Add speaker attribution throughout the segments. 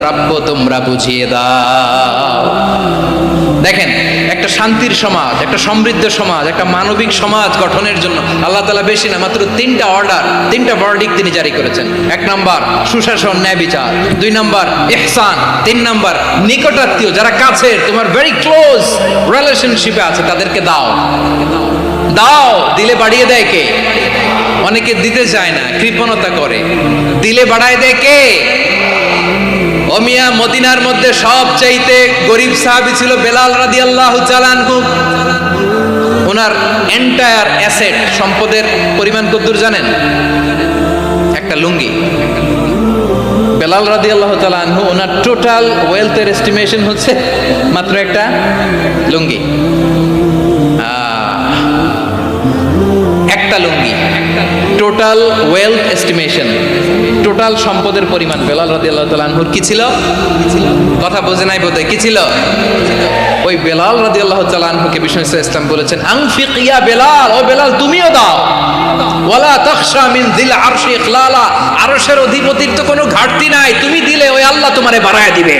Speaker 1: প্রাপ্য তোমরা বুঝিয়ে দাও। দেখেন, একটা শান্তির সমাজ, একটা সমৃদ্ধ সমাজ, একটা মানবিক সমাজ গঠনের জন্য আল্লাহ তাআলা বেশি না, মাত্র তিনটা অর্ডার, তিনটা ভার্ডিক্ট তিনি জারি করেছেন। এক নাম্বার সুশাসন, ন্যায় বিচার। দুই নাম্বার ইহসান। তিন নাম্বার নিকটাত্মীয়, যারা কাছের, তোমার ভেরি ক্লোজ রিলেশনশিপে আছে, তাদেরকে দাও। দাও, দিলে বাড়িয়ে দেয় কে? অনেকে দিতে চায় না, কৃপণতা করে। দিলে বাড়ায় দেয় কে? ও মিয়া, মদিনার মধ্যে সবচাইতে গরিব সাহাবী ছিল বেলাল রাদিয়াল্লাহু তাআলা আনহু। ওনার এন্টায়ার অ্যাসেট, সম্পদের পরিমাণ কতদূর জানেন? একটা লুঙ্গি। বেলাল রাদিয়াল্লাহু তাআলা আনহু, ওনার টোটাল ওয়েলথের এস্টিমেশন হচ্ছে মাত্র একটা লুঙ্গি। একটা লুঙ্গি, টোটাল ওয়েলথ এস্টিমেশন, টোটাল সম্পদের পরিমাণ বেলাল রাদিয়াল্লাহু তাআলা আনহুর কি ছিল? কথা বোঝে নাই বোধহয়, কি ছিল? ওই বেলাল রাদিয়াল্লাহু তাআলা আনহুকে বিষ্ণু ইসলাম বলেছেন, আনফিক ইয়া বেলাল, ও বেলাল তুমিও দাও। ওয়ালা তাখশা মিন যিল আরশি ইখলালা, আরশের অধিপতির তো কোনো ঘাটতি নাই, তুমি দিলে ওই আল্লাহ তোমারে বাড়ায় দিবে।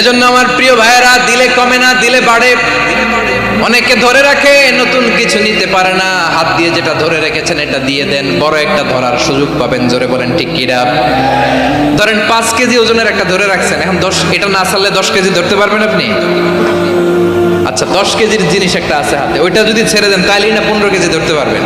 Speaker 1: এজন্য আমার প্রিয় ভাইয়েরা, দিলে কমে না, দিলে বাড়ে। অনেকে ধরে রাখে, নতুন কিছু নিতে পারে না, হাত দিয়ে যেটা ধরে রেখেছেন এটা দিয়ে দেন, বড় একটা ধরার সুযোগ পাবেন। জোরে বলেন ঠিক কিনা? ধরেন 5 কেজি ওজনের একটা ধরে রাখছেন, এখন 10, এটা না ছাড়লে 10 কেজি ধরতে পারবেন আপনি? আচ্ছা, 10 কেজির জিনিস একটা আছে হাতে, ওইটা যদি ছেড়ে দেন তাহলেই না 15 কেজি ধরতে পারবেন।